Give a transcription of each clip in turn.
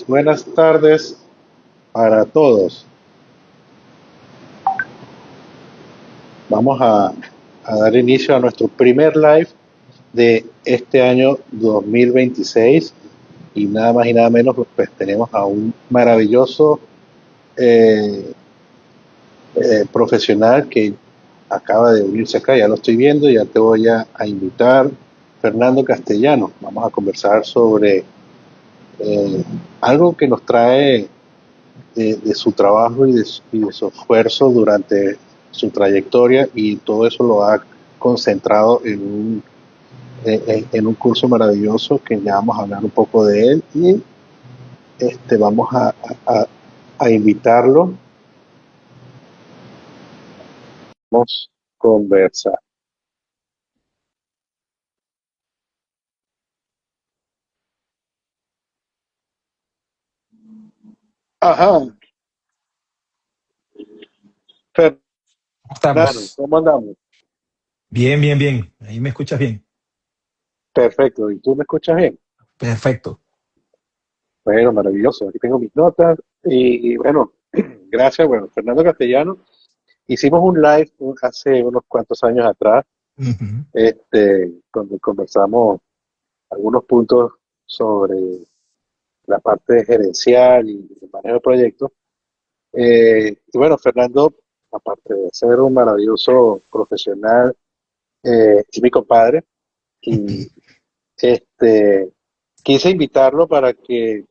Buenas tardes para todos. Vamos a dar inicio a nuestro primer live de este año 2026 y nada más y nada menos pues tenemos a un maravilloso eh, profesional que acaba de unirse acá, ya lo estoy viendo, ya te voy a invitar, Fernando Castellano. Vamos a conversar sobre eh, algo que nos trae de su trabajo y de su esfuerzo durante su trayectoria y todo eso lo ha concentrado en un curso maravilloso que ya vamos a hablar un poco de él y vamos a invitarlo. Vamos a conversar. Ajá, Fernando, Estamos. ¿cómo andamos? Bien, bien, bien. Ahí me escuchas bien. Perfecto, ¿y tú me escuchas bien? Perfecto. Bueno, maravilloso, aquí tengo mis notas y bueno, gracias, bueno, Fernando Castellano. Hicimos un live hace unos cuantos años atrás, Ujú. donde conversamos algunos puntos sobre la parte gerencial y el manejo de proyectos. Y bueno, Fernando, aparte de ser un maravilloso profesional, es mi compadre y este, quise invitarlo para que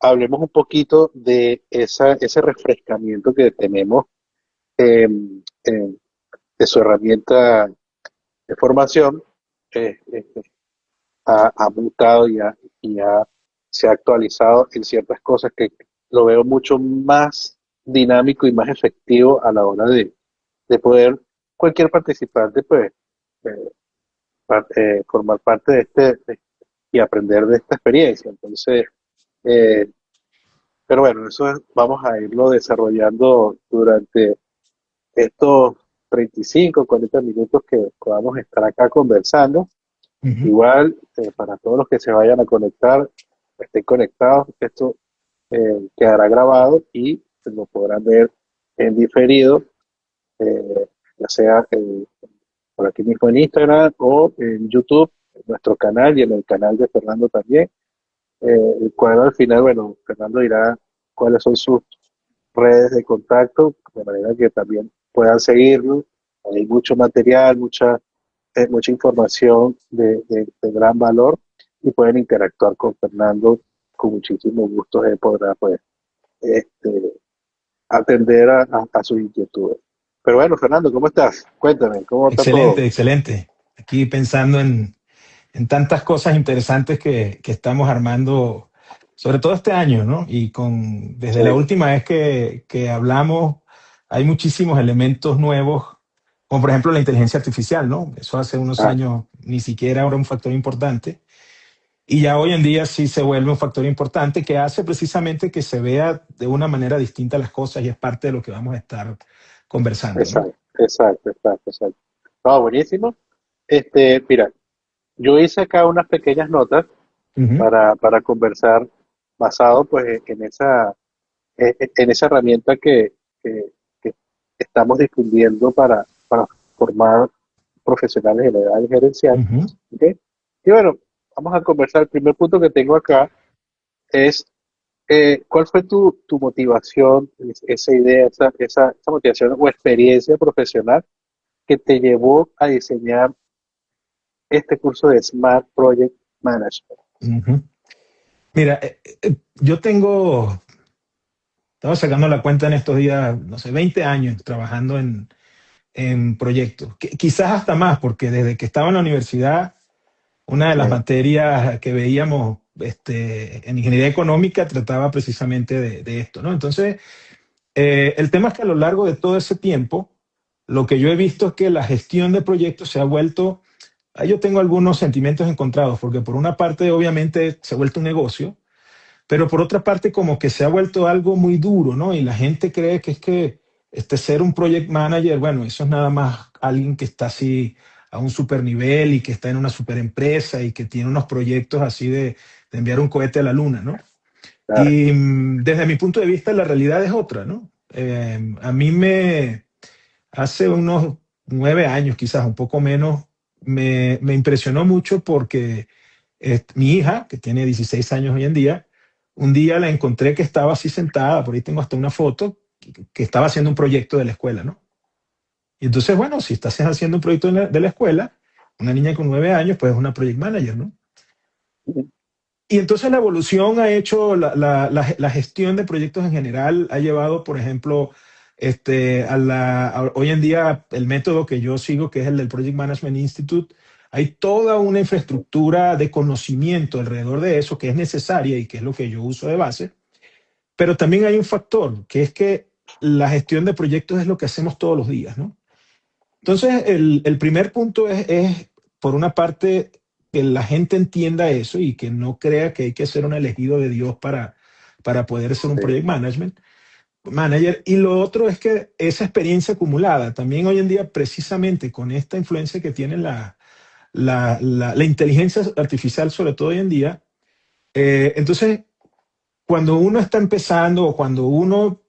hablemos un poquito de ese refrescamiento que tenemos en- de su herramienta de formación. eh, eh, ha mutado se ha actualizado en ciertas cosas que lo veo mucho más dinámico y más efectivo a la hora de poder cualquier participante pues eh, formar parte y aprender de esta experiencia. Entonces, eh, pero bueno, vamos a irlo desarrollando durante estos 35 40 minutos que podamos estar acá conversando. Ujú. Igual, para todos los que se vayan a conectar, estén conectados, esto quedará grabado y lo podrán ver en diferido, ya sea por aquí mismo en Instagram o en YouTube, en nuestro canal y en el canal de Fernando también, el cual al final, bueno, Fernando dirá cuáles son sus redes de contacto, de manera que también puedan seguirlo. Hay mucho material, mucha información de gran valor y pueden interactuar con Fernando con muchísimo gusto. Él podrá pues, este, atender a sus inquietudes. Pero bueno, Fernando, ¿cómo estás? Cuéntame, ¿cómo está Excelente, todo? excelente. Aquí pensando en tantas cosas interesantes que estamos armando, sobre todo este año, ¿no? Y desde la Sí, última vez que hablamos, hay muchísimos elementos nuevos, como por ejemplo la inteligencia artificial, ¿no? Eso hace unos ah, años ni siquiera era un factor importante. Y ya hoy en día sí se vuelve un factor importante que hace precisamente que se vea de una manera distinta las cosas y es parte de lo que vamos a estar conversando, ¿no? exacto. No, buenísimo. Mira, yo hice acá unas pequeñas notas Ujú. para conversar basado pues en esa herramienta que estamos difundiendo para formar profesionales en la edad gerencial. Ujú. ¿Ok? Y bueno, vamos a conversar. El primer punto que tengo acá es ¿cuál fue tu motivación, esa idea, esa motivación o experiencia profesional que te llevó a diseñar este curso de Smart Project Management? Ujú. Mira, estaba sacando la cuenta en estos días, no sé, 20 años trabajando en proyectos, quizás hasta más, porque desde que estaba en la universidad, una de las Eh, materias que veíamos en ingeniería económica trataba precisamente de esto, ¿no? Entonces, el tema es que a lo largo de todo ese tiempo, lo que yo he visto es que la gestión de proyectos se ha vuelto, ahí yo tengo algunos sentimientos encontrados, porque por una parte obviamente se ha vuelto un negocio, pero por otra parte como que se ha vuelto algo muy duro, ¿no? Y la gente cree que es que ser un project manager, bueno, eso es nada más alguien que está así a un super nivel y que está en una super empresa y que tiene unos proyectos así de enviar un cohete a la luna, ¿no? claro, Y desde mi punto de vista, la realidad es otra, ¿no? A mí hace unos 9 años, quizás un poco menos, me impresionó mucho porque mi hija, que tiene 16 años hoy en día, un día la encontré que estaba así sentada, por ahí tengo hasta una foto, que estaba haciendo un proyecto de la escuela, ¿no? Y entonces, bueno, si estás haciendo un proyecto de la escuela, una niña con 9 años, pues es una project manager, ¿no? Y entonces la evolución ha hecho, la gestión de proyectos en general ha llevado, por ejemplo, hoy en día el método que yo sigo, que es el del Project Management Institute, hay toda una infraestructura de conocimiento alrededor de eso que es necesaria y que es lo que yo uso de base, pero también hay un factor, que es que la gestión de proyectos es lo que hacemos todos los días, ¿no? Entonces, el primer punto es, por una parte, que la gente entienda eso y que no crea que hay que ser un elegido de Dios para poder ser un sí, project manager. Y lo otro es que esa experiencia acumulada, también hoy en día, precisamente con esta influencia que tiene la inteligencia artificial, sobre todo hoy en día, entonces, cuando uno está empezando o cuando uno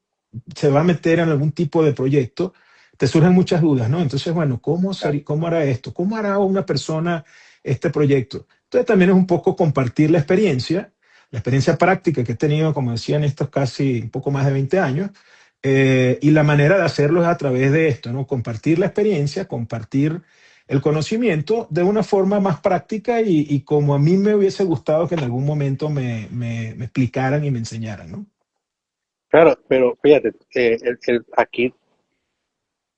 se va a meter en algún tipo de proyecto, te surgen muchas dudas, ¿no? Entonces, bueno, claro. ¿cómo hará esto? ¿Cómo hará una persona este proyecto? Entonces, también es un poco compartir la experiencia práctica que he tenido, como decía, en estos casi un poco más de 20 años, y la manera de hacerlo es a través de esto, ¿no? Compartir la experiencia, compartir el conocimiento de una forma más práctica y como a mí me hubiese gustado que en algún momento me explicaran y me enseñaran, ¿no? Claro, pero fíjate, aquí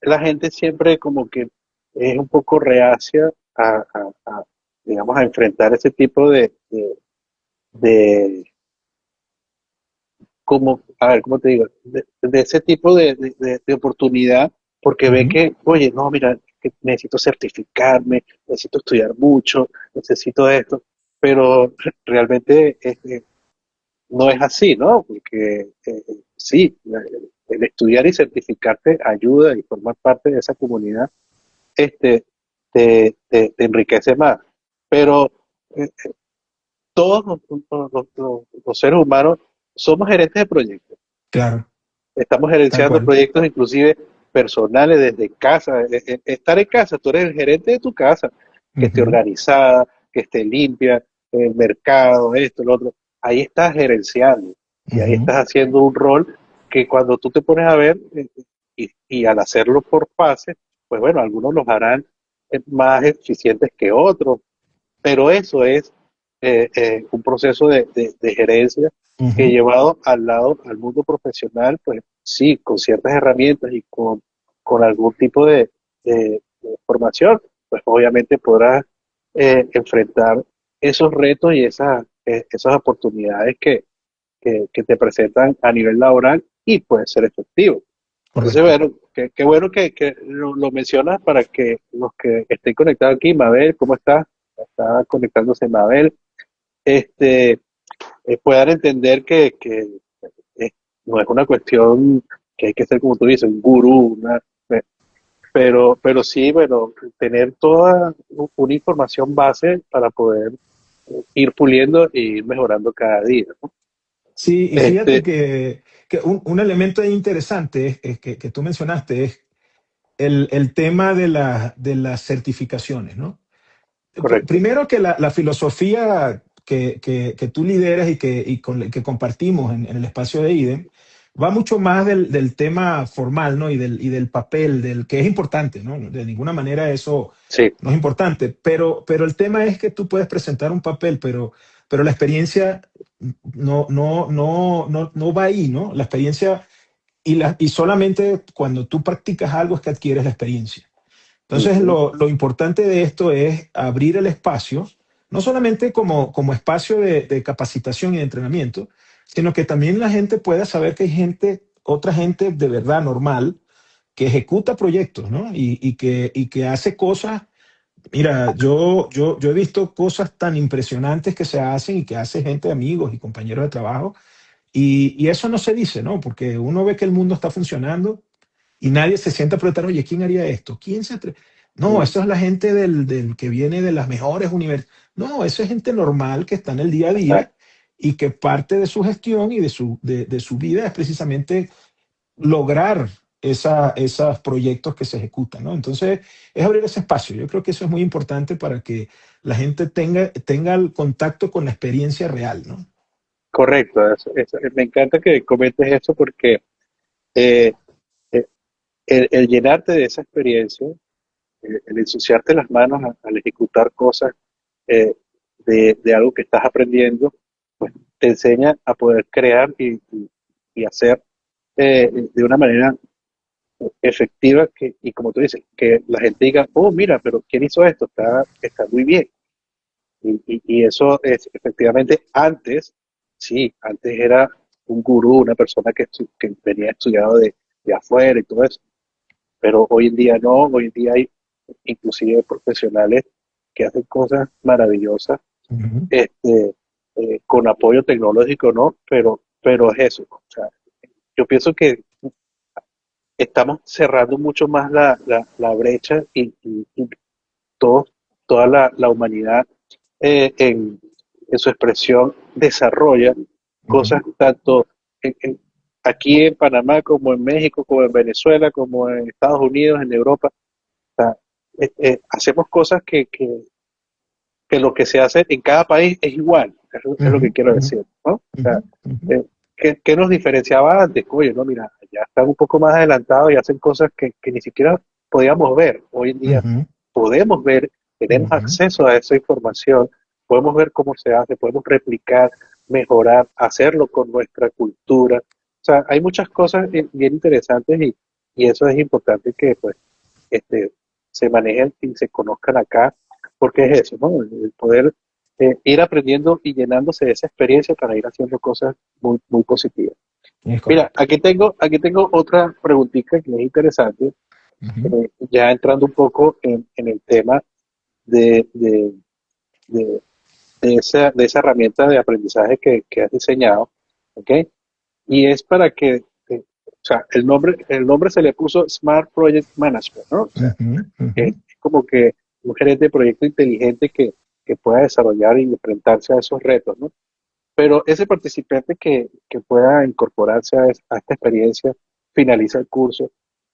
la gente siempre como que es un poco reacia digamos, a enfrentar ese tipo de como, a ver, ¿cómo te digo? De ese tipo de oportunidad, porque ve Ujú. que, oye, no, mira, que necesito certificarme, necesito estudiar mucho, necesito esto, pero realmente no es así, ¿no? Porque sí, el estudiar y certificarte ayuda y formar parte de esa comunidad, este, te enriquece más. Pero eh, todos los seres humanos somos gerentes de proyectos. Claro, Estamos tal gerenciando cual. proyectos inclusive personales desde casa. Estar en casa, tú eres el gerente de tu casa, que esté Ujú, organizada, que esté limpia, el mercado, esto, lo otro. Ahí estás gerenciando y ahí ujú. estás haciendo un rol que cuando tú te pones a ver y al hacerlo por fases, pues bueno, algunos los harán más eficientes que otros, pero eso es un proceso de gerencia que Ujú. llevado al lado, al mundo profesional, pues sí, con ciertas herramientas y con algún tipo de formación, pues obviamente podrás enfrentar esos retos y esas oportunidades que te presentan a nivel laboral y puede ser efectivo. Entonces, Correcto. bueno, qué bueno que lo mencionas para que los que estén conectados aquí, Mabel, ¿cómo estás? Está conectándose Mabel, este, puedan entender que eh, no es una cuestión que hay que ser, como tú dices, un gurú, eh, pero sí, bueno, tener toda una información base para poder ir puliendo e ir mejorando cada día, ¿no? Sí, y fíjate Este, que un elemento ahí interesante que tú mencionaste es el tema de las certificaciones, ¿no? correcto, Primero que la filosofía que tú lideras y que compartimos en el espacio de IDEM va mucho más del tema formal, ¿no? Y del papel, del que es importante, ¿no? De ninguna manera eso sí, no es importante, pero el tema es que tú puedes presentar un papel, pero la experiencia no va ahí, ¿no? La experiencia y solamente cuando tú practicas algo es que adquieres la experiencia. Entonces, ujú, lo importante de esto es abrir el espacio, no solamente como espacio de capacitación y de entrenamiento, sino que también la gente pueda saber que hay otra gente de verdad normal, que ejecuta proyectos, ¿no? Y que hace cosas. Mira, yo he visto cosas tan impresionantes que se hacen y que hace gente, amigos y compañeros de trabajo, y eso no se dice, ¿no? Porque uno ve que el mundo está funcionando y nadie se sienta a preguntar, oye, ¿quién haría esto? ¿Quién se atreve? No, mm, eso es la gente del que viene de las mejores universidades. No, eso es gente normal que está en el día a día exacto, y que parte de su gestión y de su vida es precisamente lograr esos proyectos que se ejecutan, ¿no? Entonces, es abrir ese espacio. Yo creo que eso es muy importante para que la gente tenga el contacto con la experiencia real, ¿no? Correcto, me encanta que comentes eso porque eh, eh, el llenarte de esa experiencia, el ensuciarte las manos al ejecutar cosas de algo que estás aprendiendo, pues te enseña a poder crear y hacer de una manera efectiva y como tú dices, que la gente diga, oh, mira, pero ¿quién hizo esto? Está muy bien. Y eso es efectivamente antes, sí, antes era un gurú, una persona que venía estudiado de afuera y todo eso, pero hoy en día no, hoy en día hay inclusive profesionales que hacen cosas maravillosas, Ujú, con apoyo tecnológico, ¿no? Pero es eso, o sea, yo pienso que estamos cerrando mucho más la brecha y todos, toda la humanidad en su expresión desarrolla ujú, cosas tanto aquí en Panamá como en México, como en Venezuela, como en Estados Unidos, en Europa. O sea, hacemos cosas que lo que se hace en cada país es igual, es lo ujú, que quiero ujú, decir, ¿no? O ujú, sea, ujú, ¿qué nos diferenciaba antes? Oye, no, mira, ya están un poco más adelantados y hacen cosas que ni siquiera podíamos ver. Hoy en día ujú, podemos ver, tenemos ujú. acceso a esa información, podemos ver cómo se hace, podemos replicar, mejorar, hacerlo con nuestra cultura. O sea, hay muchas cosas bien interesantes y eso es importante que pues este, se manejen y se conozcan acá, porque es eso, ¿no? El poder ir aprendiendo y llenándose de esa experiencia para ir haciendo cosas muy, muy positivas. Es Mira, correcto. aquí tengo otra preguntita que es interesante, Ujú, ya entrando un poco en el tema de, de, de, de esa herramienta de aprendizaje que has diseñado, ¿ok? Y es para que, o sea, el nombre se le puso Smart Project Management, ¿no? O sea, ujú, ujú. es como que un gerente de proyecto inteligente que pueda desarrollar y enfrentarse a esos retos, ¿no? Pero ese participante que pueda incorporarse a esta experiencia, finaliza el curso.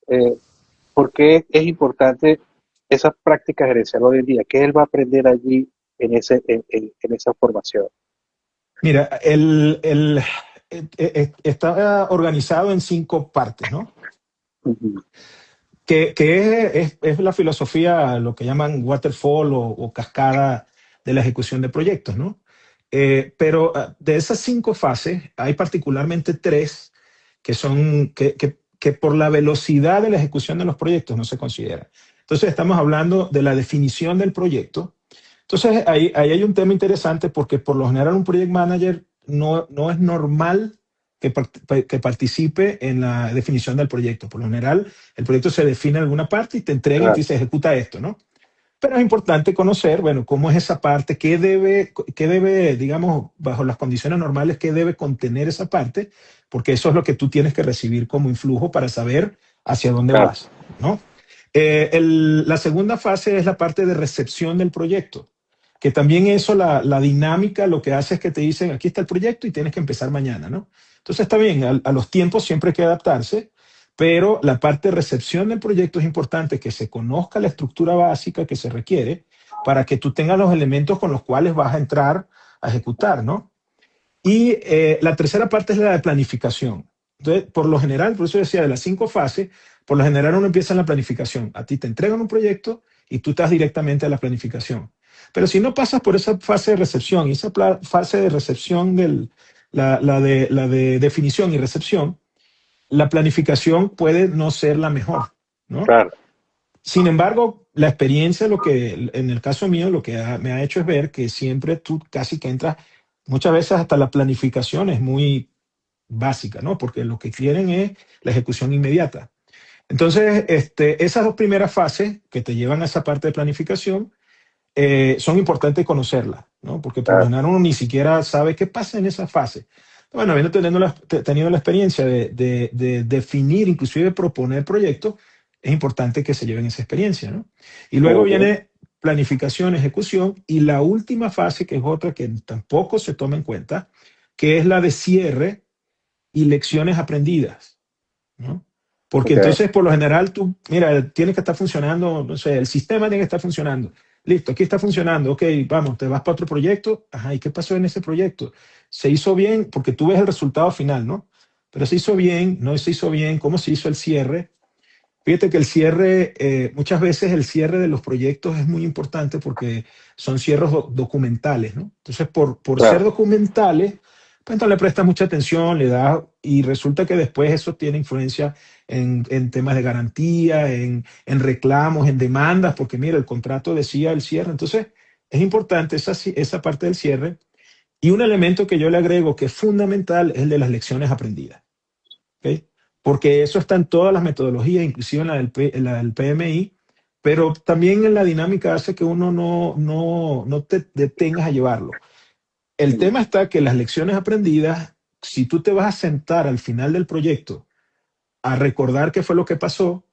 Eh, ¿Por qué es importante esa práctica gerencial hoy en día? ¿Qué él va a aprender allí en esa formación? Mira, está organizado en 5 partes, ¿no? Ujú. Que es la filosofía, lo que llaman waterfall o cascada de la ejecución de proyectos, ¿no? Pero de esas 5 fases, hay particularmente 3 que son que por la velocidad de la ejecución de los proyectos no se considera. Entonces, estamos hablando de la definición del proyecto. Entonces, ahí hay un tema interesante porque por lo general un project manager no es normal que participe en la definición del proyecto. Por lo general, el proyecto se define en alguna parte y te entrega y te Claro, dice, ejecuta esto, ¿no? Pero es importante conocer, bueno, cómo es esa parte, qué debe, digamos, bajo las condiciones normales, qué debe contener esa parte, porque eso es lo que tú tienes que recibir como influjo para saber hacia dónde claro, vas, ¿no? La segunda fase es la parte de recepción del proyecto, que también eso, la dinámica, lo que hace es que te dicen, aquí está el proyecto y tienes que empezar mañana, ¿no? Entonces está bien, a los tiempos siempre hay que adaptarse, pero la parte de recepción del proyecto es importante, que se conozca la estructura básica que se requiere para que tú tengas los elementos con los cuales vas a entrar a ejecutar, ¿no? Y la tercera parte es la de planificación. Entonces, por lo general, por eso decía, de las 5 fases, por lo general uno empieza en la planificación. A ti te entregan un proyecto y tú estás directamente a la planificación. Pero si no pasas por esa fase de recepción y esa fase de recepción la de definición y recepción, la planificación puede no ser la mejor, ¿no? claro. Sin embargo, la experiencia, en el caso mío, lo que me ha hecho es ver que siempre tú casi que entras, muchas veces hasta la planificación es muy básica, ¿no? Porque lo que quieren es la ejecución inmediata. Entonces, esas 2 primeras fases que te llevan a esa parte de planificación son importantes conocerlas, ¿no? Porque por lo Claro. general uno ni siquiera sabe qué pasa en esa fase. Bueno, habiendo tenido la experiencia de definir, inclusive de proponer proyectos, es importante que se lleven esa experiencia, ¿no? Y luego Ujú. viene planificación, ejecución, y la última fase, que es otra que tampoco se toma en cuenta, que es la de cierre y lecciones aprendidas, ¿no? Porque Ok. entonces, por lo general, tú, mira, tiene que estar funcionando, no sé, el sistema tiene que estar funcionando. Listo, aquí está funcionando, ok, vamos, te vas para otro proyecto. Ajá, ¿y qué pasó en ese proyecto? ¿Se hizo bien? Porque tú ves el resultado final, ¿no? Pero se hizo bien, no se hizo bien, ¿cómo se hizo el cierre? Fíjate que el cierre, muchas veces el cierre de los proyectos es muy importante porque son cierres documentales, ¿no? Entonces, por ser Claro. documentales, pues entonces le prestas mucha atención, le das, y resulta que después eso tiene influencia en temas de garantía, en reclamos, en demandas, porque mira, el contrato decía el cierre. Entonces, es importante esa parte del cierre. Y un elemento que yo le agrego que es fundamental es el de las lecciones aprendidas. ¿Ok? Porque eso está en todas las metodologías, inclusive en la del PMI, pero también en la dinámica hace que uno no te detengas a llevarlo. El Mm. tema está que las lecciones aprendidas, si tú te vas a sentar al final del proyecto a recordar qué fue lo que pasó,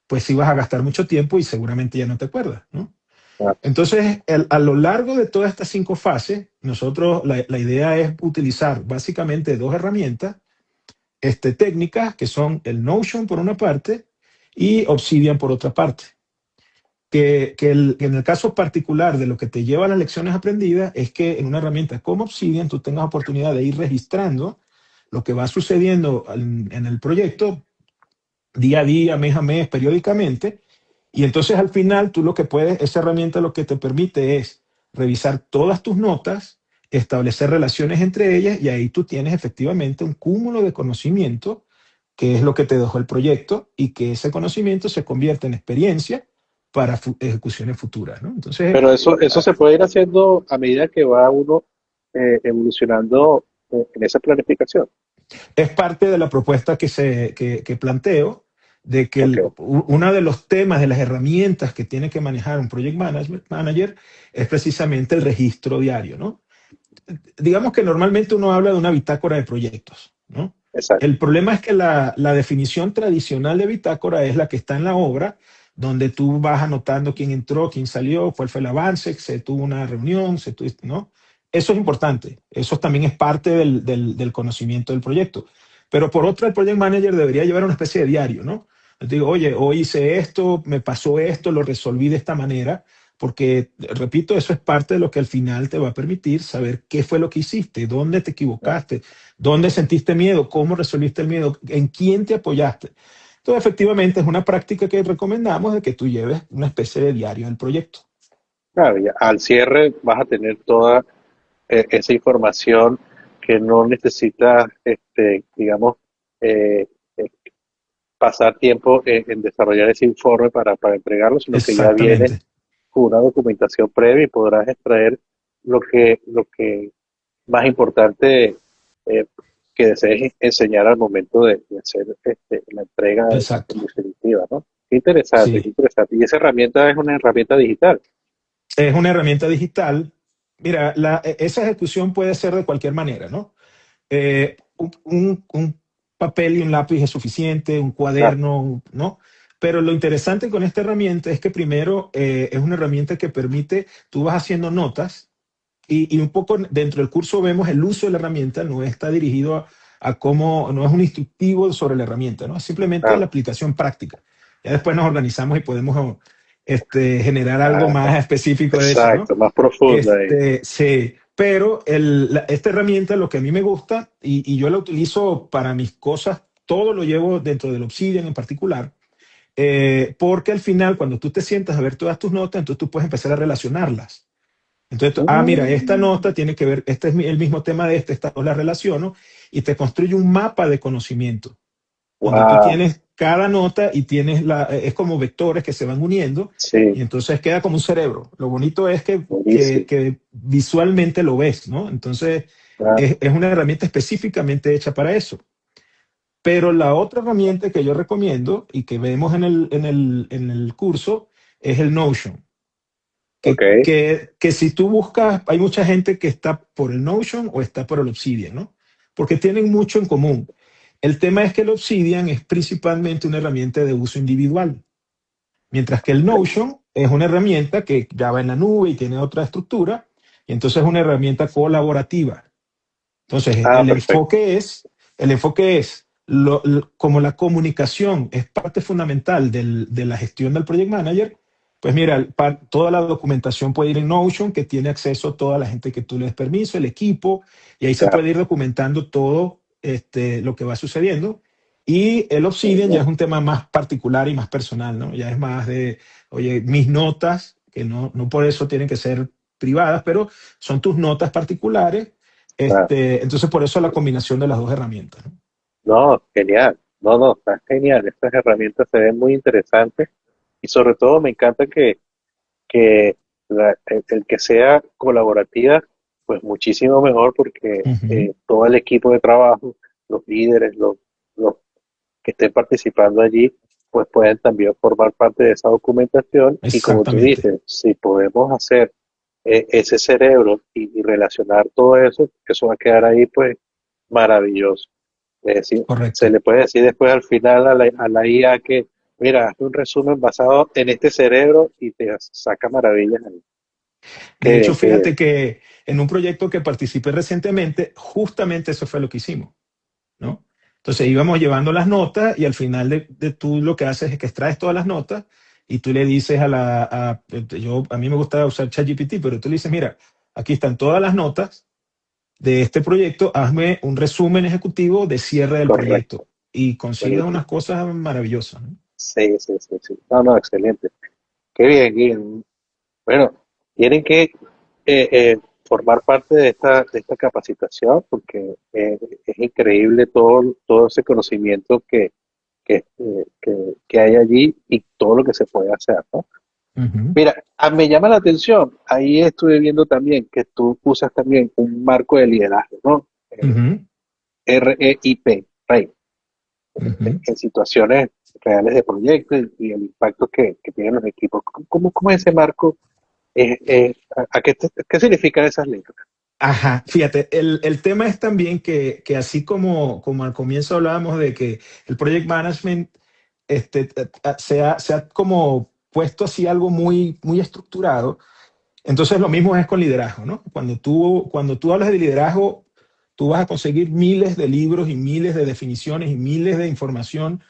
pues sí vas a gastar mucho tiempo y seguramente ya no te acuerdas, ¿no? Ah, Entonces, a lo largo de todas estas 5 fases, nosotros la idea es utilizar básicamente 2 herramientas técnicas que son el Notion por una parte y Obsidian por otra parte. Que en el caso particular de lo que te lleva a las lecciones aprendidas es que en una herramienta como Obsidian tú tengas oportunidad de ir registrando lo que va sucediendo en el proyecto día a día, mes a mes, periódicamente. Y entonces al final tú lo que puedes, esa herramienta lo que te permite es revisar todas tus notas, establecer relaciones entre ellas y ahí tú tienes efectivamente un cúmulo de conocimiento que es lo que te dejó el proyecto y que ese conocimiento se convierte en experiencia para ejecuciones futuras, ¿no? Entonces, pero eso se puede ir haciendo a medida que va uno evolucionando en esa planificación. es parte de la propuesta que planteo de que Ok. uno de los temas, de las herramientas que tiene que manejar un project manager es precisamente el registro diario, ¿no? Digamos que normalmente uno habla de una bitácora de proyectos, ¿no? Exacto. El problema es que la definición tradicional de bitácora es la que está en la obra, donde tú vas anotando quién entró, quién salió, cuál fue el avance, se tuvo una reunión, ¿no? Eso es importante, eso también es parte del conocimiento del proyecto. Pero por otra, el project manager debería llevar una especie de diario, ¿no? Yo digo, oye, hoy hice esto, me pasó esto, lo resolví de esta manera, porque, repito, eso es parte de lo que al final te va a permitir saber qué fue lo que hiciste, dónde te equivocaste, dónde sentiste miedo, cómo resolviste el miedo, en quién te apoyaste. Entonces, efectivamente, es una práctica que recomendamos de que tú lleves una especie de diario del proyecto. Claro, y al cierre vas a tener toda esa información que no necesitas, digamos, eh, eh, pasar tiempo en desarrollar ese informe para entregarlo, sino que ya viene Exactamente, con una documentación previa y podrás extraer lo que más importante eh, que desees enseñar al momento de hacer la entrega exacto. en definitiva, ¿no? Qué interesante, qué Sí, interesante. Y esa herramienta es una herramienta digital. es una herramienta digital. Mira, esa ejecución puede ser de cualquier manera, ¿no? Un papel y un lápiz es suficiente, un Claro. cuaderno, ¿no? Pero lo interesante con esta herramienta es que primero es una herramienta que permite, tú vas haciendo notas y un poco dentro del curso vemos el uso de la herramienta, no está dirigido a cómo, no es un instructivo sobre la herramienta, ¿no? Es simplemente la Claro. aplicación práctica. Ya después nos organizamos y podemos generar algo Ah, más específico de eso, ¿no? exacto, más profunda. Sí, pero esta herramienta, lo que a mí me gusta, y yo la utilizo para mis cosas, todo lo llevo dentro del Obsidian en particular, porque al final, cuando tú te sientas a ver todas tus notas, entonces tú puedes empezar a relacionarlas. Entonces, mira, esta Mm, nota tiene que ver, este es el mismo tema de esta dos la relaciono, y te construye un mapa de conocimiento donde tú wow, tienes cada nota y tienes es como vectores que se van uniendo y sí, entonces queda como un cerebro. Lo bonito es buenísimo. que visualmente lo ves, ¿no? Entonces Claro. es una herramienta específicamente hecha para eso. Pero la otra herramienta que yo recomiendo y que vemos en el curso es el Notion. Ok. Que si tú buscas, hay mucha gente que está por el Notion o está por el Obsidian, ¿no? Porque tienen mucho en común. El tema es que el Obsidian es principalmente una herramienta de uso individual, mientras que el Notion es una herramienta que ya va en la nube y tiene otra estructura, y entonces es una herramienta colaborativa. Entonces, Ah, perfecto. el enfoque es como la comunicación es parte fundamental de la gestión del project manager, pues mira, toda la documentación puede ir en Notion, que tiene acceso a toda la gente que tú le des permiso, el equipo, y ahí se Claro. puede ir documentando todo lo que va sucediendo. Y el Muy Obsidian ya bien. es un tema más particular y más personal, ¿no? Ya es más de, oye, mis notas, que no por eso tienen que ser privadas, pero son tus notas particulares. Claro. Entonces, por eso la combinación de las dos herramientas, ¿no? No, genial. No, no, está genial. Estas herramientas se ven muy interesantes y sobre todo me encanta que el que sea colaborativa, pues muchísimo mejor porque Ujú. todo el equipo de trabajo, los líderes, los que estén participando allí, pues pueden también formar parte de esa documentación y como tú Exactamente, dices, si podemos hacer ese cerebro y relacionar todo eso, eso va a quedar ahí pues maravilloso. Es decir, se correcto. le puede decir después al final a la IA que, mira, haz un resumen basado en este cerebro y te saca maravillas ahí. Qué De hecho, bien, qué bien. fíjate que en un proyecto que participé recientemente, justamente eso fue lo que hicimos, ¿no? Entonces íbamos llevando las notas y al final de tú lo que haces es que extraes todas las notas y tú le dices a mí me gusta usar ChatGPT, pero tú le dices, mira, aquí están todas las notas de este proyecto, hazme un resumen ejecutivo de cierre del proyecto Correcto. y consigues Buenísimo. unas cosas maravillosas, ¿no? Sí, sí, sí, sí. No, no, excelente. Qué bien, qué bien. Bueno, tienen que formar parte de esta capacitación porque es increíble todo ese conocimiento que hay allí y todo lo que se puede hacer, ¿no? Ujú, Mira, me llama la atención, ahí estuve viendo también que tú usas también un marco de liderazgo, ¿no? ujú, REIP, REI, ujú. en situaciones reales de proyectos y el impacto que tienen los equipos. ¿Cómo es ese marco? ¿A qué significan esas letras? Ajá, fíjate, el tema es también que así como al comienzo hablábamos de que el project management se ha como puesto así algo muy estructurado, entonces lo mismo es con liderazgo, ¿no? Cuando tú hablas de liderazgo, tú vas a conseguir miles de libros y miles de definiciones y miles de información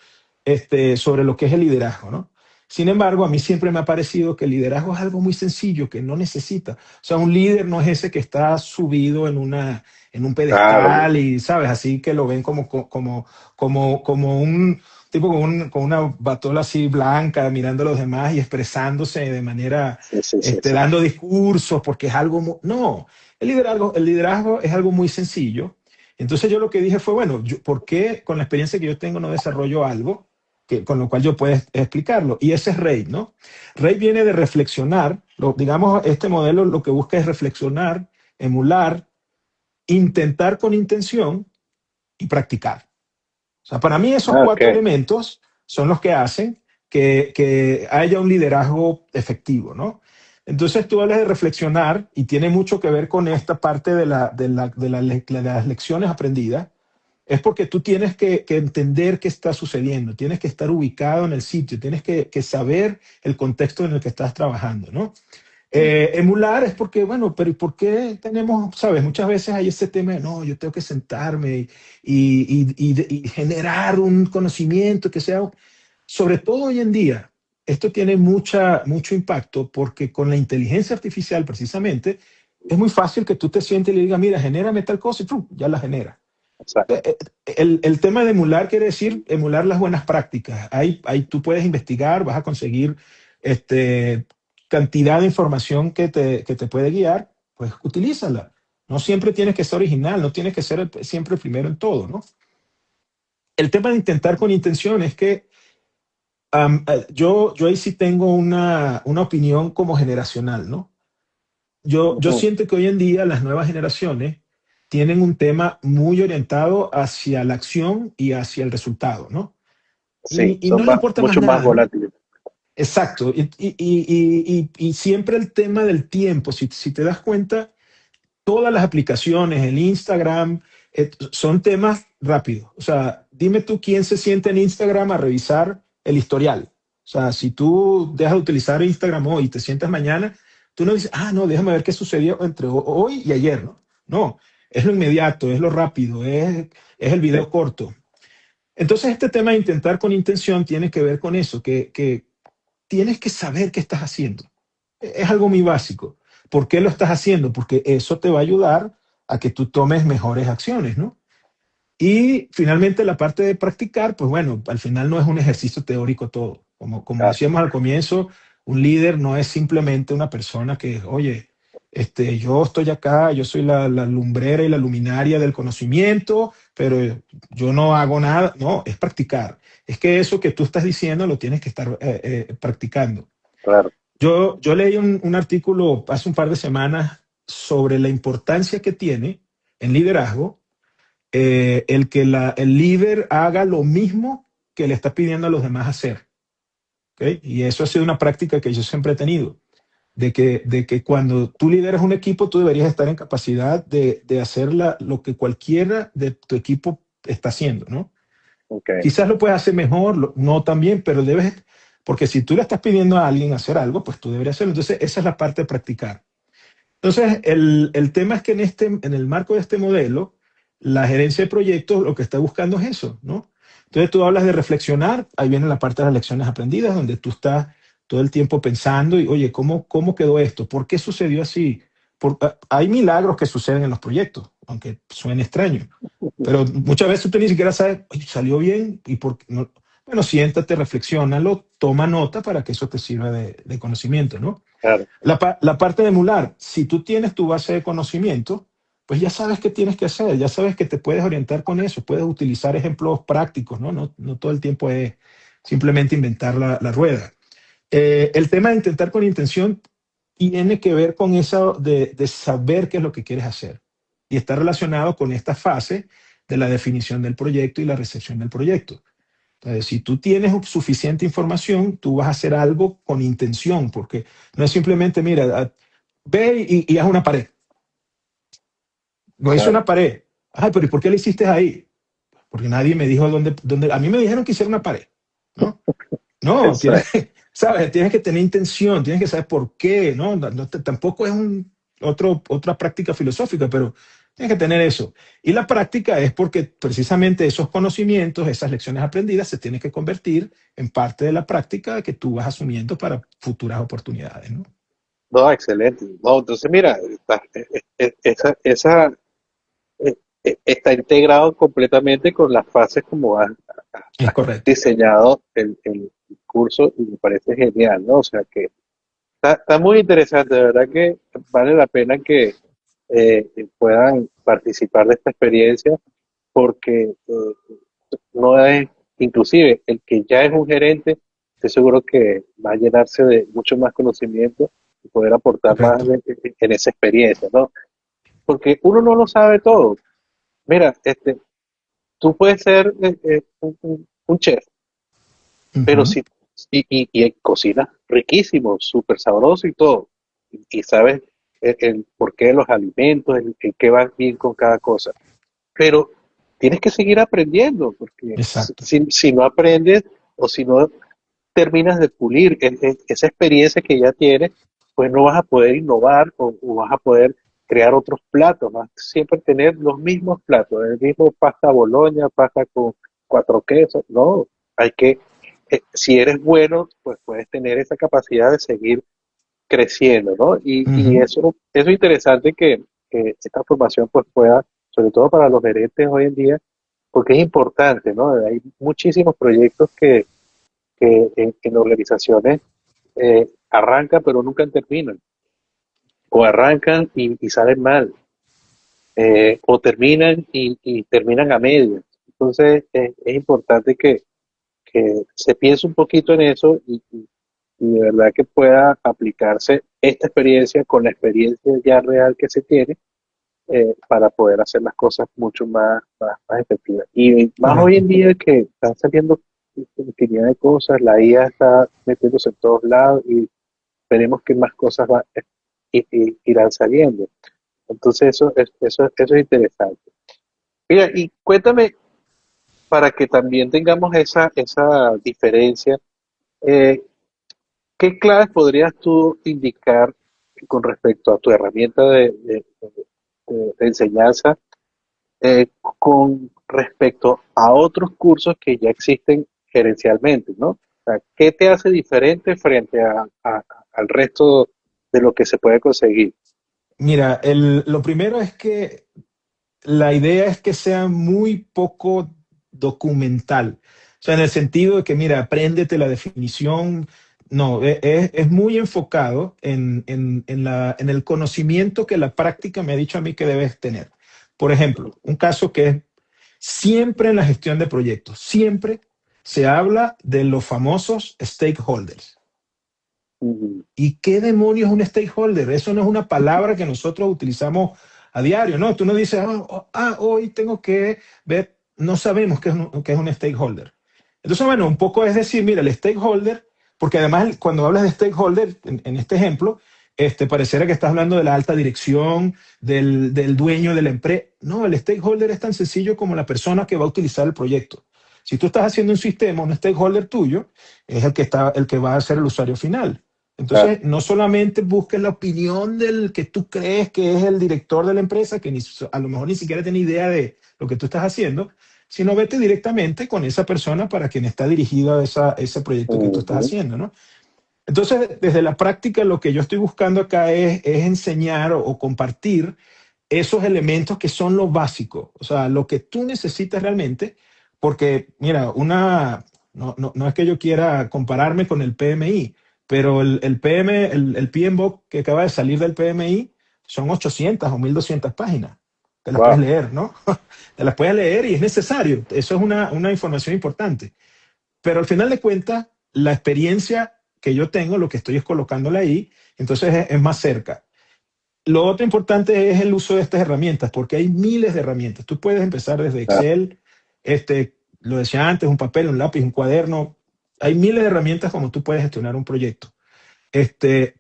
sobre lo que es el liderazgo, ¿no? Sin embargo, a mí siempre me ha parecido que el liderazgo es algo muy sencillo, que no necesita. O sea, un líder no es ese que está subido en un Claro, pedestal y, ¿sabes? Así que lo ven como un tipo con una batola así blanca, mirando a los demás y expresándose de manera, sí, sí, sí, sí. dando discursos, porque es algo. No, el liderazgo es algo muy sencillo. Entonces yo lo que dije fue, bueno, ¿por qué con la experiencia que yo tengo no desarrollo algo con lo cual yo puedo explicarlo? Y ese es RAID, ¿no? RAID viene de reflexionar, digamos, este modelo lo que busca es reflexionar, emular, intentar con intención y practicar. O sea, para mí esos Ah, ok, cuatro elementos son los que hacen que haya un liderazgo efectivo, ¿no? Entonces tú hablas de reflexionar y tiene mucho que ver con esta parte de las lecciones aprendidas, es porque tú tienes que entender qué está sucediendo, tienes que estar ubicado en el sitio, tienes que saber el contexto en el que estás trabajando, ¿no? Emular es porque, bueno, pero ¿y por qué tenemos, sabes? Muchas veces hay ese tema de, no, yo tengo que sentarme y generar un conocimiento que sea, sobre todo hoy en día, esto tiene mucho impacto porque con la inteligencia artificial precisamente, es muy fácil que tú te sientes y le digas, mira, genérame tal cosa y ¡pum! Ya la genera. exacto. El tema de emular quiere decir emular las buenas prácticas. Ahí tú puedes investigar, vas a conseguir este, cantidad de información que te puede guiar, pues utilízala. No siempre tienes que ser original, no tienes que ser siempre el primero en todo, ¿no? El tema de intentar con intención es que yo ahí sí tengo una opinión como generacional, ¿no? Yo Ujú. siento que hoy en día las nuevas generaciones tienen un tema muy orientado hacia la acción y hacia el resultado, ¿no? Sí, Y son no le importa más mucho más nada, ¿no? volátiles. Exacto. Y siempre el tema del tiempo, si te das cuenta, todas las aplicaciones, el Instagram, son temas rápidos. O sea, dime tú quién se siente en Instagram a revisar el historial. O sea, si tú dejas de utilizar Instagram hoy y te sientas mañana, tú no dices, no, déjame ver qué sucedió entre hoy y ayer, ¿no? No. es lo inmediato, es lo rápido, es el sí, video corto. Entonces, este tema de intentar con intención tiene que ver con eso, que tienes que saber qué estás haciendo. Es algo muy básico. ¿Por qué lo estás haciendo? Porque eso te va a ayudar a que tú tomes mejores acciones, ¿no? Y finalmente la parte de practicar, pues bueno, al final no es un ejercicio teórico todo. Como claro, decíamos al comienzo, un líder no es simplemente una persona que, oye, yo estoy acá, yo soy la lumbrera y la luminaria del conocimiento, pero yo no hago nada. No, es practicar. Es que eso que tú estás diciendo lo tienes que estar practicando. claro, Yo leí un artículo hace un par de semanas sobre la importancia que tiene en liderazgo el que el líder haga lo mismo que le está pidiendo a los demás hacer. ¿Okay? Y eso ha sido una práctica que yo siempre he tenido, de que cuando tú lideras un equipo, tú deberías estar en capacidad de hacer lo que cualquiera de tu equipo está haciendo, ¿no? ok, Quizás lo puedes hacer mejor, no también, pero debes, porque si tú le estás pidiendo a alguien hacer algo, pues tú deberías hacerlo. Entonces, esa es la parte de practicar. Entonces, el tema es que en el marco de este modelo, la gerencia de proyectos lo que está buscando es eso, ¿no? Entonces tú hablas de reflexionar, ahí viene la parte de las lecciones aprendidas, donde tú estás todo el tiempo pensando y, oye, ¿cómo quedó esto? ¿Por qué sucedió así? Hay milagros que suceden en los proyectos, aunque suene extraño, pero muchas veces tú ni siquiera sabes, oye, salió bien y por qué no. Bueno, siéntate, reflexiónalo, toma nota para que eso te sirva de conocimiento, ¿no? claro. La parte de emular, si tú tienes tu base de conocimiento, pues ya sabes qué tienes que hacer, ya sabes que te puedes orientar con eso, puedes utilizar ejemplos prácticos, ¿no? No todo el tiempo es simplemente inventar la rueda. El tema de intentar con intención tiene que ver con eso de saber qué es lo que quieres hacer y está relacionado con esta fase de la definición del proyecto y la recepción del proyecto. Entonces, si tú tienes suficiente información, tú vas a hacer algo con intención, porque no es simplemente, mira, ve y haz una pared. Lo hice Claro, una pared. Ay, pero ¿y por qué la hiciste ahí? Porque nadie me dijo dónde. A mí me dijeron que hiciera una pared, ¿no? No, tienes, exacto. ¿sabes? Tienes que tener intención, tienes que saber por qué, ¿no? Tampoco es otra práctica filosófica, pero tienes que tener eso. Y la práctica es porque precisamente esos conocimientos, esas lecciones aprendidas, se tienen que convertir en parte de la práctica que tú vas asumiendo para futuras oportunidades, ¿no? No, excelente. No, entonces mira, esa está integrado completamente con las fases como Es has correcto. diseñado el curso y me parece genial, ¿no? O sea que está muy interesante, de verdad que vale la pena que puedan participar de esta experiencia porque no es, inclusive el que ya es un gerente, estoy seguro que va a llenarse de mucho más conocimiento y poder aportar más Correcto. en esa experiencia, ¿no? Porque uno no lo sabe todo. Mira, tú puedes ser un chef, pero Ujú. si y cocinas riquísimo, súper sabroso y todo, y sabes el porqué de los alimentos, el qué va bien con cada cosa, pero tienes que seguir aprendiendo, porque Exacto. si no aprendes o si no terminas de pulir esa experiencia que ya tienes, pues no vas a poder innovar o vas a poder crear otros platos, vas a siempre tener los mismos platos, el mismo pasta boloña, pasta con cuatro quesos, no, hay que, si eres bueno, pues puedes tener esa capacidad de seguir creciendo, ¿no? Y Ujú. eso es interesante que esta formación pues pueda, sobre todo para los gerentes hoy en día, porque es importante, ¿no? Hay muchísimos proyectos que en organizaciones arrancan pero nunca terminan, o arrancan y salen mal, o terminan y terminan a medias. Entonces es importante que se piense un poquito en eso y de verdad que pueda aplicarse esta experiencia con la experiencia ya real que se tiene para poder hacer las cosas mucho más efectivas. Y más hoy en Correcto. día que están saliendo infinidad de cosas, la IA está metiéndose en todos lados y veremos que más cosas irán saliendo. Entonces eso es interesante. Mira, y cuéntame, para que también tengamos esa diferencia, eh, ¿qué claves podrías tú indicar con respecto a tu herramienta de enseñanza con respecto a otros cursos que ya existen gerencialmente, ¿no? O sea, ¿qué te hace diferente frente al resto de lo que se puede conseguir? Mira, lo primero es que la idea es que sea muy poco documental. O sea, en el sentido de que, mira, apréndete la definición. No, es muy enfocado en el conocimiento que la práctica me ha dicho a mí que debes tener. Por ejemplo, un caso que es siempre en la gestión de proyectos, siempre se habla de los famosos stakeholders. Ujú. ¿Y qué demonios es un stakeholder? Eso no es una palabra que nosotros utilizamos a diario, ¿no? Tú no dices, hoy tengo que ver, no sabemos qué es un stakeholder. Entonces, bueno, un poco es decir, mira, el stakeholder, porque además cuando hablas de stakeholder, en este ejemplo, pareciera que estás hablando de la alta dirección, del dueño de la empresa. No, el stakeholder es tan sencillo como la persona que va a utilizar el proyecto. Si tú estás haciendo un sistema, un stakeholder tuyo es el que va a ser el usuario final. Claro. Entonces, no solamente busques la opinión del que tú crees que es el director de la empresa, que a lo mejor ni siquiera tiene idea de lo que tú estás haciendo, sino vete directamente con esa persona para quien está dirigido a ese proyecto que tú estás Ujú. haciendo, ¿no? Entonces, desde la práctica, lo que yo estoy buscando acá es enseñar o compartir esos elementos que son lo básico, o sea, lo que tú necesitas realmente, porque, mira, no es que yo quiera compararme con el PMI, pero el PMBOK que acaba de salir del PMI son 800 o 1200 páginas. Te las puedes Wow. leer, ¿no? Te las puedes leer y es necesario. Eso es una información importante. Pero al final de cuentas, la experiencia que yo tengo, lo que estoy es colocándola ahí, entonces es más cerca. Lo otro importante es el uso de estas herramientas, porque hay miles de herramientas. Tú puedes empezar desde Claro. Excel, lo decía antes, un papel, un lápiz, un cuaderno. Hay miles de herramientas como tú puedes gestionar un proyecto. Este,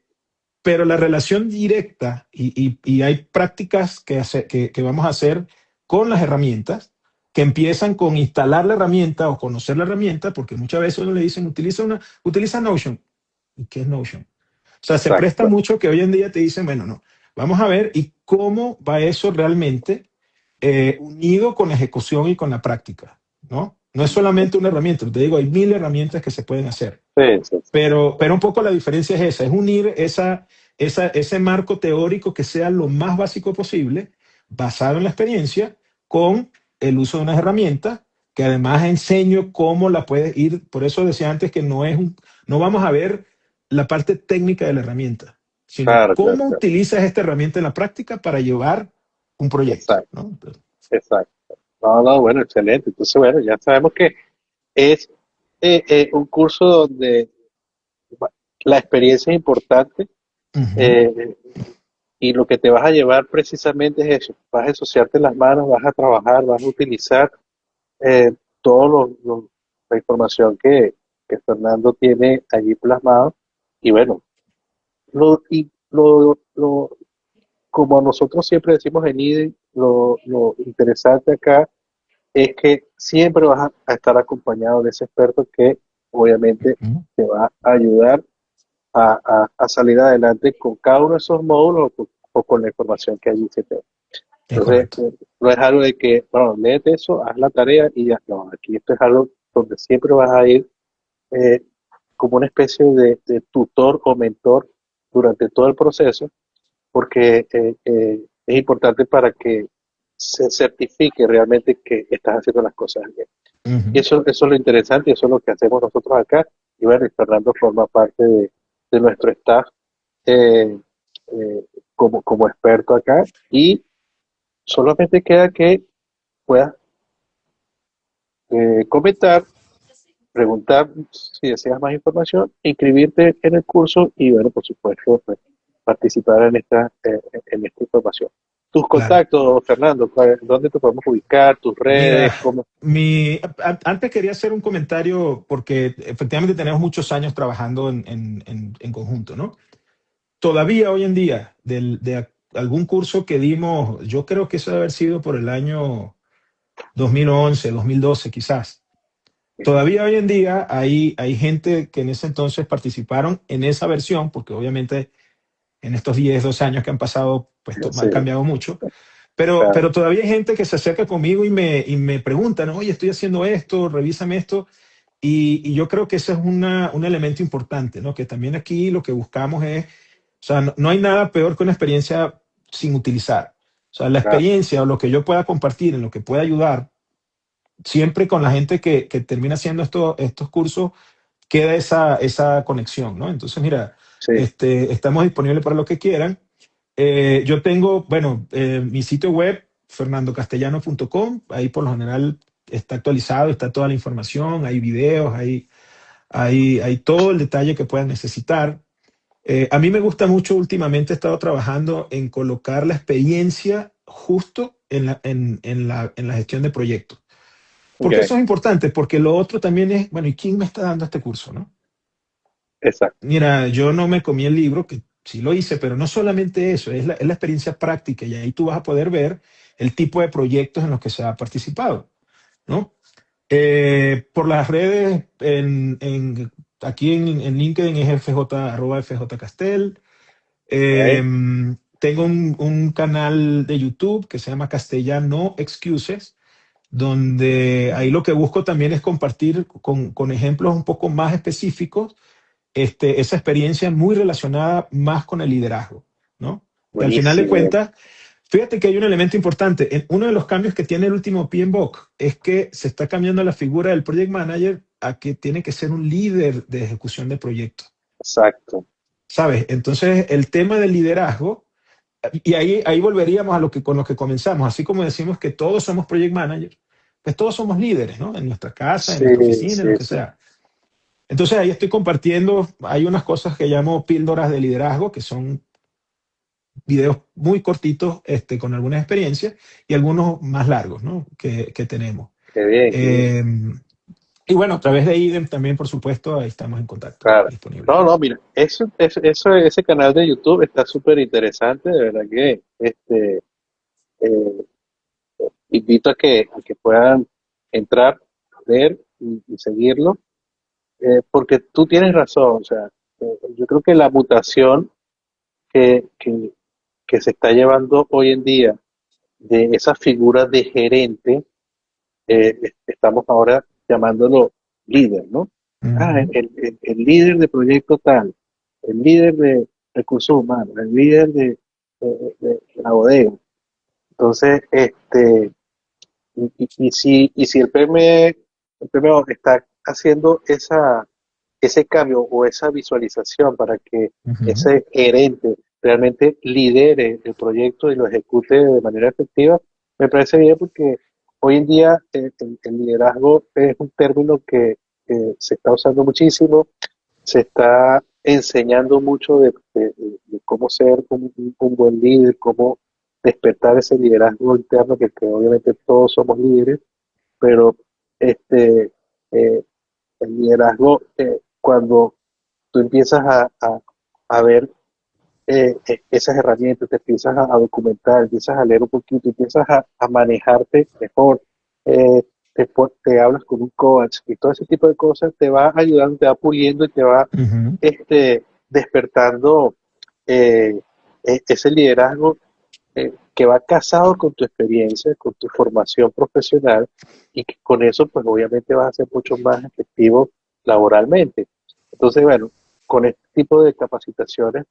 pero la relación directa y hay prácticas que vamos a hacer con las herramientas que empiezan con instalar la herramienta o conocer la herramienta, porque muchas veces uno le dicen, utiliza Notion. ¿Y qué es Notion? O sea, se presta Exacto. mucho que hoy en día te dicen, bueno, no, vamos a ver y cómo va eso realmente unido con la ejecución y con la práctica, ¿no? No es solamente una herramienta, te digo, hay mil herramientas que se pueden hacer, Sí, sí, sí. pero un poco la diferencia es esa, es unir ese marco teórico que sea lo más básico posible, basado en la experiencia, con el uso de unas herramientas que además enseño cómo la puedes ir. Por eso decía antes que no vamos a ver la parte técnica de la herramienta, sino Claro, claro, cómo claro. utilizas esta herramienta en la práctica para llevar un proyecto, Exacto, ¿no? Entonces, exacto. No, no, bueno, excelente. Entonces, bueno, ya sabemos que es un curso donde la experiencia es importante, ujú, eh, y lo que te vas a llevar precisamente es eso. Vas a ensuciarte las manos, vas a trabajar, vas a utilizar eh, todo la información que Fernando tiene allí plasmado. Y bueno, como nosotros siempre decimos en IDE, lo interesante acá es que siempre vas a estar acompañado de ese experto que obviamente ujú. te va a ayudar a salir adelante con cada uno de esos módulos o con la información que allí se te da. Es Entonces, correcto. no es algo de que, bueno, léete eso, haz la tarea y ya. No, aquí esto es algo donde siempre vas a ir eh, como una especie de tutor o mentor durante todo el proceso, porque es importante para que se certifique realmente que estás haciendo las cosas bien. Y Ujú. eso es lo interesante y eso es lo que hacemos nosotros acá. Y bueno, y Fernando forma parte de nuestro staff eh, como experto acá y solamente queda que puedas comentar, preguntar si deseas más información, inscribirte en el curso y bueno, por supuesto, pues, participar en esta información. Tus Claro. contactos, Fernando, ¿dónde te podemos ubicar? Tus Mira, redes, cómo. antes quería hacer un comentario porque efectivamente tenemos muchos años trabajando en conjunto, ¿no? Todavía hoy en día, algún curso que dimos, yo creo que eso debe haber sido por el año 2011, 2012 quizás. Todavía hoy en día hay gente que en ese entonces participaron en esa versión, porque obviamente en estos 10, 12 años que han pasado, pues ha Sí, cambiado mucho. Pero claro, todavía hay gente que se acerca conmigo y me pregunta, ¿no? Oye, estoy haciendo esto, revísame esto. Y yo creo que ese es un elemento importante, ¿no? Que también aquí lo que buscamos es, o sea, no hay nada peor que una experiencia sin utilizar. O sea, la claro. experiencia o lo que yo pueda compartir, en lo que pueda ayudar, siempre con la gente que termina haciendo estos cursos, queda esa conexión, ¿no? Entonces, mira, Sí, estamos disponibles para lo que quieran. Yo tengo, bueno, mi sitio web, fernandocastellano.com, ahí por lo general está actualizado, está toda la información, hay videos, hay todo el detalle que puedan necesitar. A mí me gusta mucho, últimamente he estado trabajando en colocar la experiencia justo en la gestión de proyectos. Porque ok, eso es importante, porque lo otro también es, bueno, ¿y quién me está dando este curso, no? exacto. Mira, yo no me comí el libro, que sí lo hice, pero no solamente eso, es la experiencia práctica y ahí tú vas a poder ver el tipo de proyectos en los que se ha participado, ¿no? Por las redes, aquí en LinkedIn es FJ, @FJ Castel. Eh, Ok, tengo un canal de YouTube que se llama Castellano Excuses, donde ahí lo que busco también es compartir con ejemplos un poco más específicos esa experiencia muy relacionada más con el liderazgo, ¿no? Que al final de buenísimo. cuentas, fíjate que hay un elemento importante. Uno de los cambios que tiene el último PMBOK es que se está cambiando la figura del project manager a que tiene que ser un líder de ejecución de proyectos, Exacto. ¿sabes? Entonces, el tema del liderazgo, y ahí volveríamos a con lo que comenzamos, así como decimos que todos somos project managers, pues todos somos líderes, ¿no? En nuestra casa, en Sí, nuestra oficina, en lo sí, que sí. sea. Entonces ahí estoy compartiendo, hay unas cosas que llamo píldoras de liderazgo, que son videos muy cortitos con algunas experiencias y algunos más largos, ¿no? Que tenemos. Qué bien, qué bien. Eh, y bueno, a través de IDEM también, por supuesto, ahí estamos en contacto, Claro. disponibles. No, no, mira, ese canal de YouTube está súper interesante, de verdad que eh, invito a que puedan entrar, ver y seguirlo, porque tú tienes razón, o sea, yo creo que la mutación que, que, que se está llevando hoy en día de esa figura de gerente, estamos ahora llamándolo líder, ¿no? Ah, Ujú, el líder de proyecto tal, el líder de recursos humanos, el líder de la bodega. Entonces, y si el PMO está haciendo ese cambio o esa visualización para que ujú, ese gerente realmente lidere el proyecto y lo ejecute de manera efectiva, me parece bien porque hoy en día el liderazgo es un término que se está usando muchísimo, se está enseñando mucho de cómo ser un buen líder, cómo despertar ese liderazgo interno, que obviamente todos somos líderes, pero este, eh, el liderazgo, cuando tú empiezas a ver esas herramientas, te empiezas a documentar, empiezas a leer un poquito, empiezas a manejarte mejor, eh, te hablas con un coach y todo ese tipo de cosas te va ayudando, te va puliendo y te va ujú, despertando eh, ese liderazgo que va casado con tu experiencia, con tu formación profesional y que con eso pues obviamente vas a ser mucho más efectivo laboralmente. Entonces, bueno, con este tipo de capacitaciones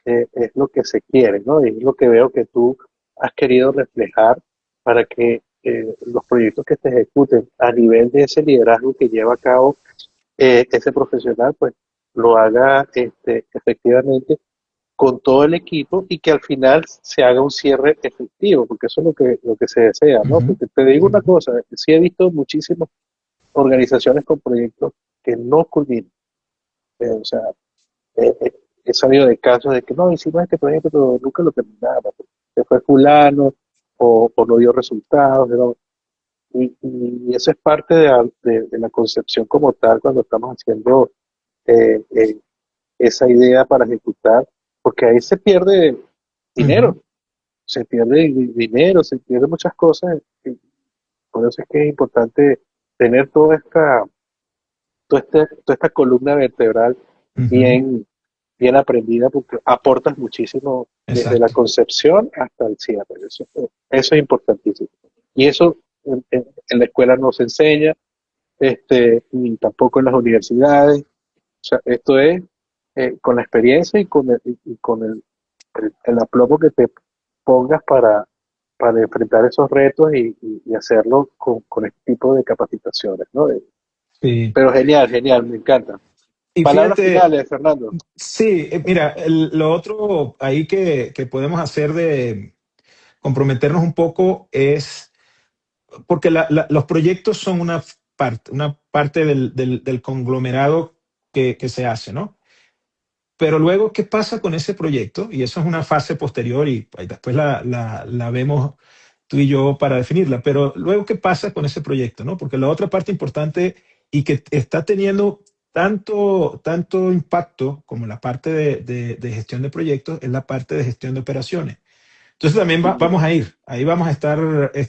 es lo que se quiere, ¿no? Y es lo que veo que tú has querido reflejar para que los proyectos que se ejecuten a nivel de ese liderazgo que lleva a cabo ese profesional, pues lo haga efectivamente con todo el equipo y que al final se haga un cierre efectivo, porque eso es lo que se desea, ¿no? ujú, Porque te digo una ujú. cosa, sí he visto muchísimas organizaciones con proyectos que no culminan. O sea, he sabido de casos de que no, hicimos este proyecto, pero nunca lo terminamos. Se fue fulano o no dio resultados, ¿no? Y eso es parte de la concepción como tal cuando estamos haciendo eh, eh, esa idea para ejecutar, porque ahí se pierde Ujú, dinero, se pierde dinero, se pierde muchas cosas. Y por eso es que es importante tener toda esta columna vertebral ujú. bien, bien aprendida, porque aportas muchísimo desde la Exacto. concepción hasta el cierre. Eso Eso es importantísimo. Y eso en la escuela no se enseña, ni tampoco en las universidades. O sea, esto es con la experiencia y con el aplomo que te pongas para enfrentar esos retos y hacerlo con este tipo de capacitaciones, ¿no? Sí. Pero genial, genial, me encanta. Y Palabras fíjate, finales, Fernando. sí, mira, lo otro ahí que podemos hacer de comprometernos un poco es, porque los proyectos son una parte del conglomerado que se hace, ¿no? Pero luego, ¿qué pasa con ese proyecto? Y eso es una fase posterior y pues, después la vemos tú y yo para definirla. Pero luego, ¿qué pasa con ese proyecto? ¿No? Porque la otra parte importante y que está teniendo tanto impacto como la parte de gestión de proyectos es la parte de gestión de operaciones. Entonces también vamos a ir, ahí vamos a estar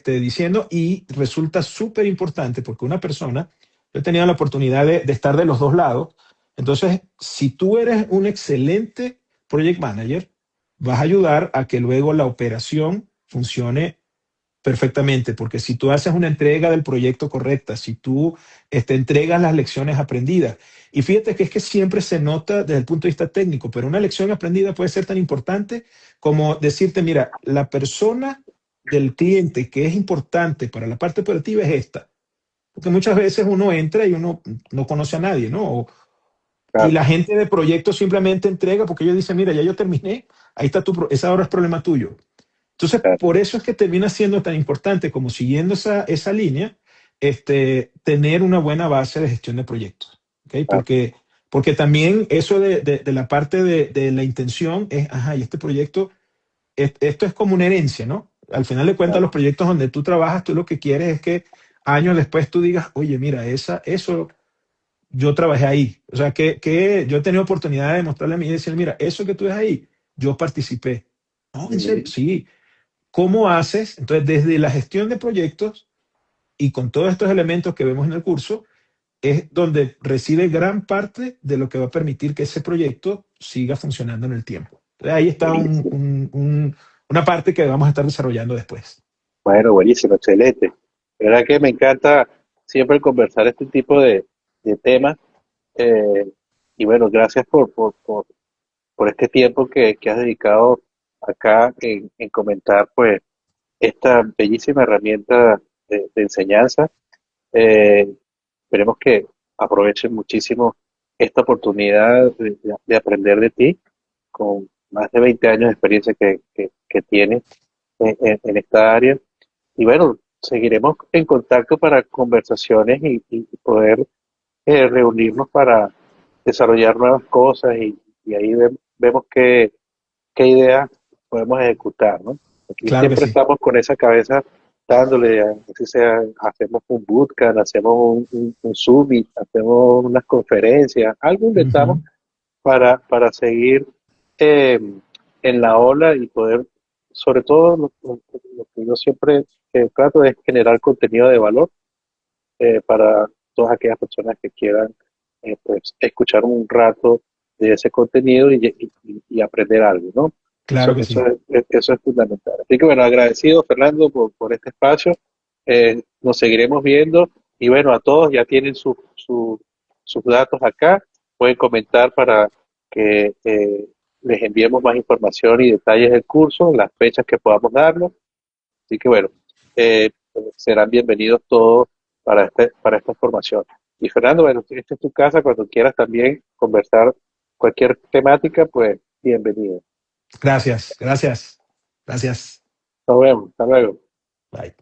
diciendo y resulta súper importante porque una persona, yo he tenido la oportunidad de estar de los dos lados, entonces si tú eres un excelente project manager, vas a ayudar a que luego la operación funcione perfectamente, porque si tú haces una entrega del proyecto correcta, si tú entregas las lecciones aprendidas, y fíjate que es que siempre se nota desde el punto de vista técnico, pero una lección aprendida puede ser tan importante como decirte, mira, la persona del cliente que es importante para la parte operativa es esta, porque muchas veces uno entra y uno no conoce a nadie, ¿no? Y Claro, la gente de proyecto simplemente entrega porque ellos dicen, mira, ya yo terminé, ahí está esa hora es problema tuyo. Entonces, claro, por eso es que termina siendo tan importante como siguiendo esa línea, tener una buena base de gestión de proyectos. ¿Okay? claro. Porque también eso de la parte de la intención es, ajá, y este proyecto, esto es como una herencia, ¿no? Al final de cuentas, Claro. los proyectos donde tú trabajas, tú lo que quieres es que años después tú digas, oye, mira, eso yo trabajé ahí. O sea, que yo he tenido oportunidad de mostrarle a mí y decir, mira, eso que tú ves ahí, yo participé. No, en serio, Ujú. sí. ¿Cómo haces? Entonces, desde la gestión de proyectos y con todos estos elementos que vemos en el curso, es donde reside gran parte de lo que va a permitir que ese proyecto siga funcionando en el tiempo. Entonces, ahí está Buenísimo. una parte que vamos a estar desarrollando después. Bueno, buenísimo, excelente. La verdad que me encanta siempre conversar este tipo de temas. eh, y bueno, gracias por este tiempo que has dedicado acá en comentar pues esta bellísima herramienta de enseñanza. Eh, Esperemos que aprovechen muchísimo esta oportunidad de aprender de ti con más de 20 años de experiencia que tienes en esta área. Y bueno, seguiremos en contacto para conversaciones y poder reunirnos para desarrollar nuevas cosas y ahí vemos qué ideas podemos ejecutar, ¿no? Aquí Claro que siempre sí. estamos con esa cabeza dándole, así sea, hacemos un bootcamp, hacemos un summit, hacemos unas conferencias, algo inventamos Ujú. para seguir eh, en la ola y poder, sobre todo lo que yo siempre trato es generar contenido de valor para todas aquellas personas que quieran pues, escuchar un rato de ese contenido y aprender algo, ¿no? Claro que sí. Eso es fundamental. Así que bueno, agradecido Fernando por este espacio. Nos seguiremos viendo y bueno, a todos ya tienen sus datos acá. Pueden comentar para que les enviemos más información y detalles del curso, las fechas que podamos darnos. Así que bueno, serán bienvenidos todos para esta formación. Y Fernando, bueno, esta es tu casa, cuando quieras también conversar cualquier temática, pues bienvenido. Gracias, gracias, gracias. Nos vemos, hasta luego. Bye.